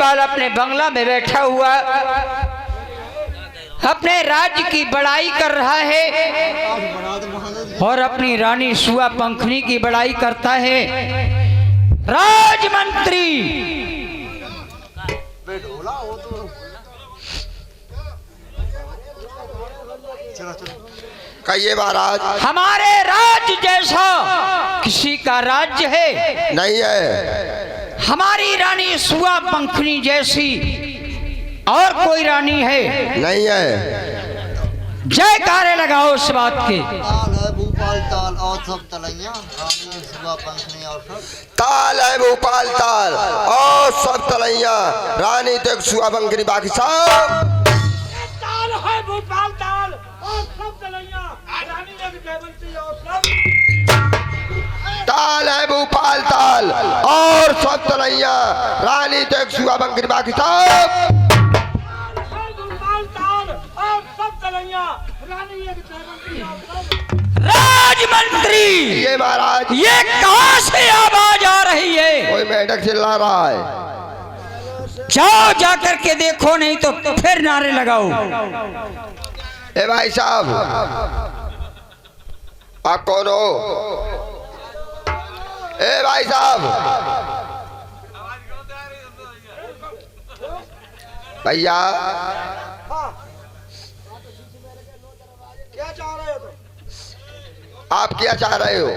लेखपाल अपने बंगला में बैठा हुआ अपने राज्य की बड़ाई कर रहा है और अपनी रानी सुआ पंखनी की बड़ाई करता है। राजमंत्री कहिए महाराज। हमारे राज्य जैसा किसी का राज्य है नहीं है। हमारी रानी सुआ पंखनी जैसी और कोई रानी है नहीं है। जयकारे लगाओ उस बात के। ताल है भोपाल ताल और सब तलैया रानी सुबह पंखनी और सब ताल है भोपाल ताल और सब तलैया रानी तो सुआ पंखनी बाकी सब ताल है भोपाल ताल और सब तलैया रानी एक जयवंती और सब ताल है भोपाल ताल और सब तलैया रानी तो सुआ पंखनी बाकी सब भोपाल ताल और सब तलैया रानी एक जयवंती और सब। राजमंत्री ये महाराज ये कहां से आवाज आ रही है? कोई मेढक चिल्ला रहा है। जाओ जाकर के देखो, नहीं तो फिर नारे लगाओ। ए भाई साहब आप कौन हो? ए भाई साहब भैया क्या चाह रहे हो तुम? आप क्या चाह रहे हो?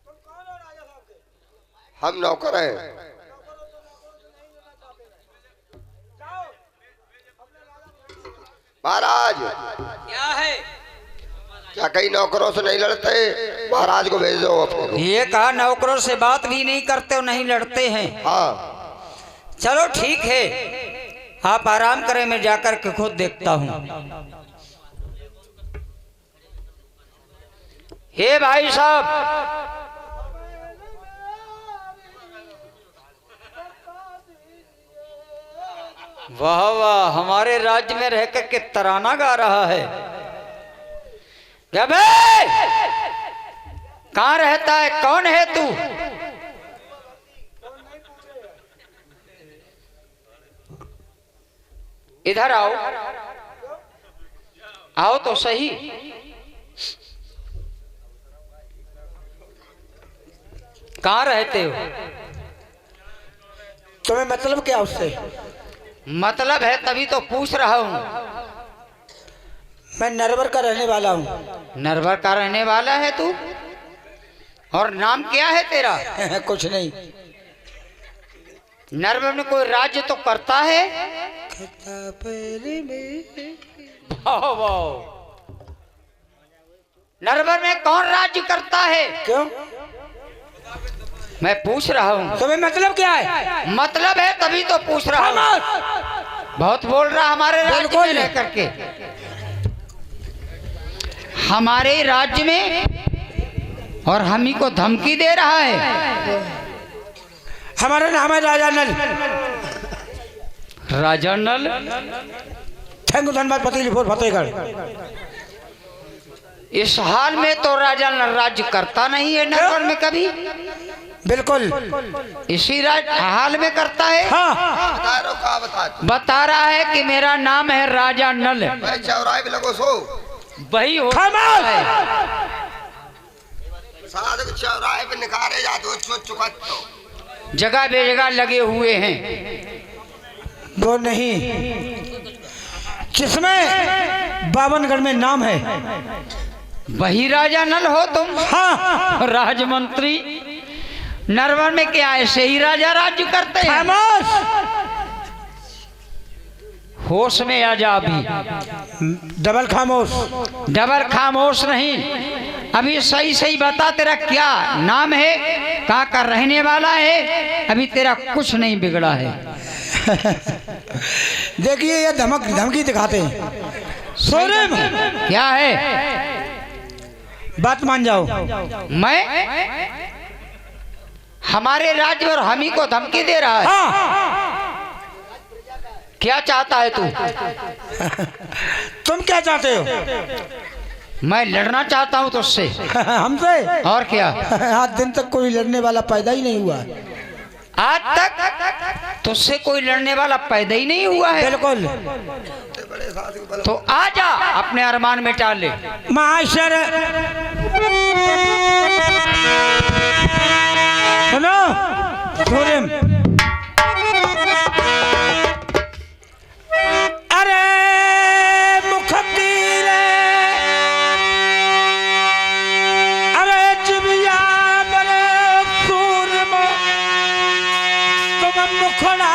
तुम कौन हो राजा साहब के? हम नौकर हैं। जाओ अपने राजा महाराज क्या है? क्या कई नौकरों से नहीं लड़ते? महाराज को भेज दो अपने को। ये कहा नौकरों से बात भी नहीं करते और नहीं लड़ते हैं। हाँ चलो ठीक है, आप आराम करें, मैं जाकर के खुद देखता हूँ। हे भाई साहब, वाह वाह, हमारे राज्य में रह कर के तराना गा रहा है। क्या बे? कहाँ रहता है? कौन है तू? इधर आओ, आओ तो सही। कहाँ रहते हो? तुम्हें मतलब क्या उससे? मतलब है तभी तो पूछ रहा हूँ। मैं नरवर का रहने वाला हूँ। नरवर का रहने वाला है तू? और नाम क्या है तेरा? कुछ नहीं। नरवर में कोई राज्य तो करता है? वाह वाह, नरवर में कौन राज्य करता है? क्यों? मैं पूछ रहा हूँ। तुम्हें मतलब क्या है? मतलब है तभी तो पूछ रहा हूँ। बहुत बोल रहा हमारे राज्य में रह करके। हमारे राज्य में और हम ही को धमकी दे रहा है। हमारा नाम है राजा नल। राजा नल? थैंक यू, धन्यवाद। पतीलीपुर फतेहगढ़। इस हाल में तो राजा नल राज्य करता नहीं है नगर में कभी। बिल्कुल इसी हाल में करता है। हाँ। बता रहा हूँ, कहाँ बता? बता रहा है कि मेरा नाम है राजा नल। भाई चौराहे पे लगो सो। वही हो खामोश। है। साधु चौराहे पे निकाले जाते हो चुकत तो। जगह बेजगह लगे हुए हैं। वो नहीं जिसमें बावनगढ़ में नाम है। वही राजा नल हो तुम? हाँ। राजमंत्री, नरवर में क्या ऐसे ही राजा राज्य करते हैं? खामोश। होश में आ जा अभी। डबल खामोश। डबल खामोश नहीं, अभी सही सही बता तेरा क्या नाम है, कहाँ का रहने वाला है? अभी तेरा कुछ नहीं बिगड़ा है। देखिए ये धमकी दिखाते हैं। सोरे क्या है? बात मान जाओ। मैं हमारे राज्य और हम ही को धमकी दे रहा है? हाँ। क्या चाहता है तू? तुम क्या चाहते हो? मैं लड़ना चाहता हूँ तुझसे। हमसे? और क्या? आज दिन तक कोई लड़ने वाला पैदा ही नहीं हुआ। आज तक तुझसे कोई लड़ने वाला पैदा ही नहीं हुआ है। बिल्कुल। तो आजा अपने अरमान में टाल ले। माशर सुनो सुरिम, अरे मुखतीर अरे चिबिया मेरे सूरम तुम मुखड़ा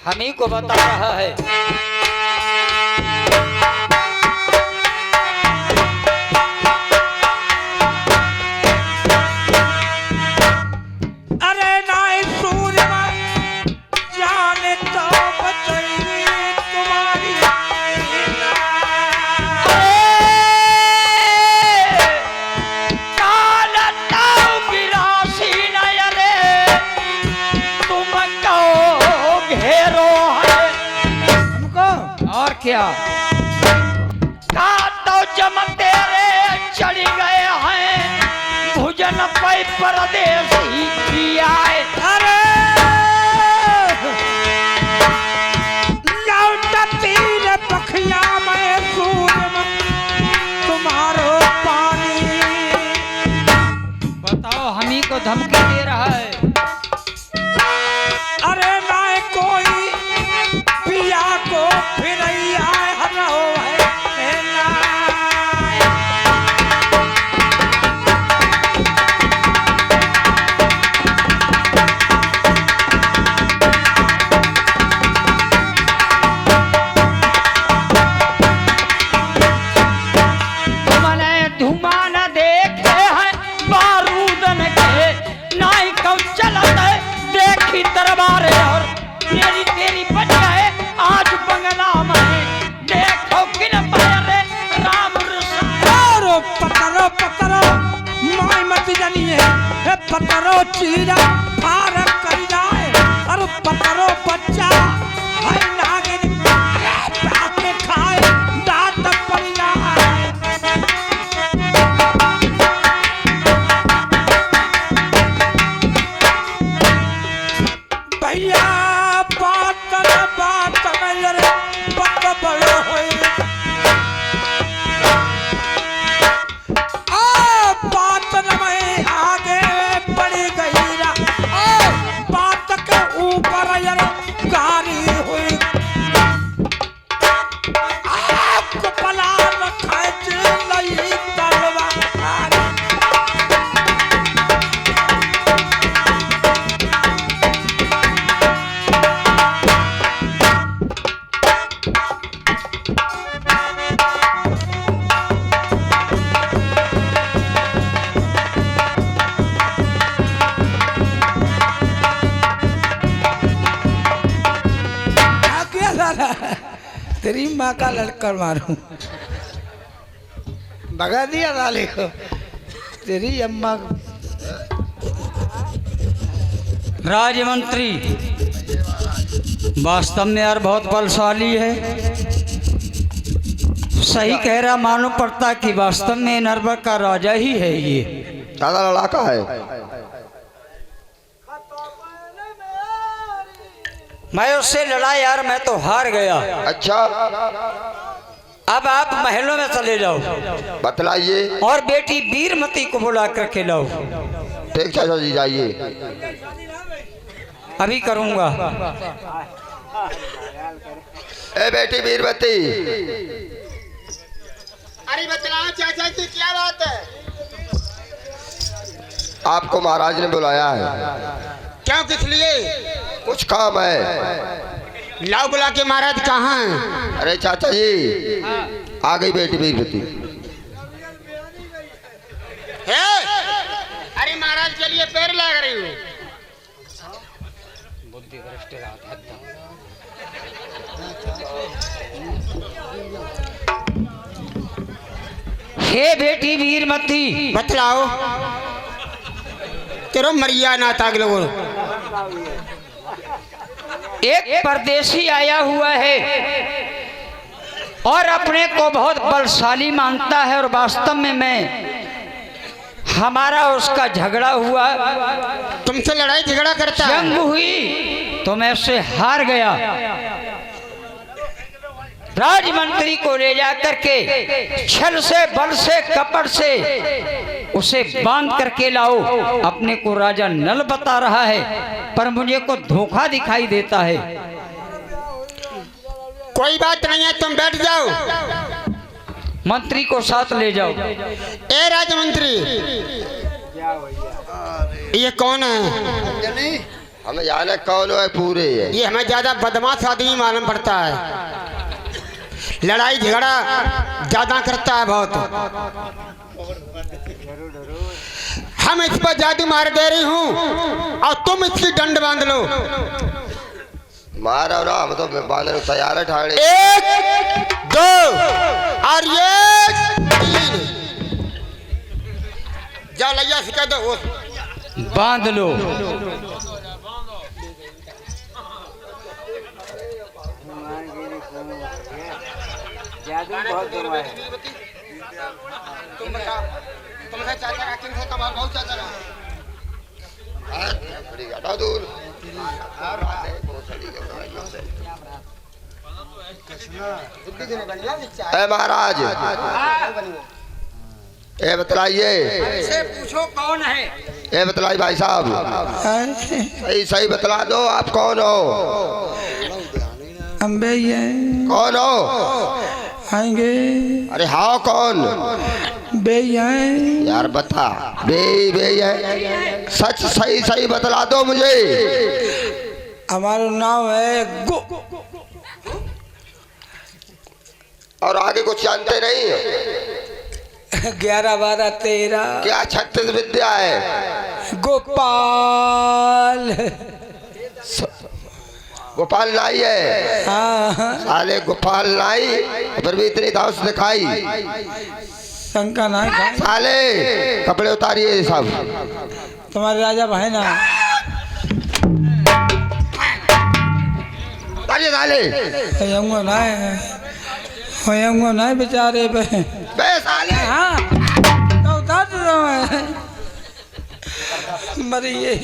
हम ही को बता रहा है। अरे नाई सूरमा जाने तो बचेगी तुम्हारी क्या तो जम तेरे चढ़ गए हैं भुजन पे परदेसी आए। अरे तीर पखिया में सूरम तुम्हारो पानी। बताओ हम ही को धमकी दे रहा है। अरे ना कोई पिया को फिर दरबारे और मेरी तेरी बजाए आज बंगला में देखो किन पारे राम रसारो पतरो पतरो माय मत जानिए हे पतरो चीरा फार कर जाए और पतरो बच्चा है नागिन दांत में खाए दांत पड़ जाए। भैया बात मेरे पत बड़ो हुई बात में आगे बढ़ी गई बात के ऊपर गाड़ी हुई आपको पला खींच लई तलवार। तेरी माँ का लड़कर मारूं भगा दिया साले को तेरी अम्मा। राजमंत्री वास्तव में यार बहुत बलशाली है। सही कह रहा मालूम पड़ता कि वास्तव में नरबर का राजा ही है ये। ज्यादा लड़ाका है। मैं उससे लड़ा यार मैं तो हार गया। अच्छा अब आप महलों में चले जाओ बतलाइए और बेटी वीरमती को बुला कर के लाओ। ठीक चाचा जी जाइए। अभी करूंगा। ए बेटी वीरमती। अरे बतलाओ चाचा जी क्या बात है? आपको महाराज ने बुलाया है। क्यों किस लिए? कुछ काम है। लाओ बुला के महाराज कहाँ हैं? अरे चाचा जी आ गई बेटी वीरमती। अरे महाराज के लिए पैर लग रही हूँ। हे बेटी वीरमती बतलाओ तेरो मरिया ना ताग लोगो एक परदेशी आया हुआ है और अपने को बहुत बलशाली मानता है, और वास्तव में मैं हमारा उसका झगड़ा हुआ, तुमसे लड़ाई झगड़ा करता है। जंग हुई तो मैं उससे हार गया। राजमंत्री को ले जा करके छल से, बल से, कपट से उसे बांध करके लाओ। अपने को राजा नल बता रहा है, पर मुझे को धोखा दिखाई देता है। कोई बात नहीं है, तुम बैठ जाओ। मंत्री को साथ ले जाओ। ए राजमंत्री, ये कौन है? हमें जाने कौन है पूरे है। ये हमें ज्यादा बदमाश आदमी मालूम पड़ता है, लड़ाई झगड़ा ज्यादा करता है बहुत। हम इस पर जादू मार दे रही हूँ और तुम इसकी डंड बांध लो। मारो ना, हम तो बांधने को तैयार है ठाणे। 1 2 और ये 3। जाओ लैया सिखा दो, वो बांध लो। तुम बताओ, तुमसे चाचा का किन से कमाल बहुत चाचा का। हटा दूर। ए महाराज, ए बतलाइए, से पूछो कौन है? ए बतलाइए भाई साहब, सही सही बतला दो, आप कौन हो? हम बे ये कौन हो? आएंगे, अरे हाँ कौन? बे ये यार बता, बे बे है, सच सही सही बतला दो मुझे। हमारा नाम है गो। और आगे कुछ जानते नहीं? 11 12 13 क्या 36 विद्या है? गोपाल। गोपाल नाई है। हाँ साले गोपाल नाई, फिर भी इतनी दावत दिखाई। शंका नाई भाई, साले कपड़े उतारिए सब। तुम्हारे राजा भाई ना उतारिए साले। होयंगो ना बेचारे पे। बे साले। हाँ तो उतार दो मैं मरिए।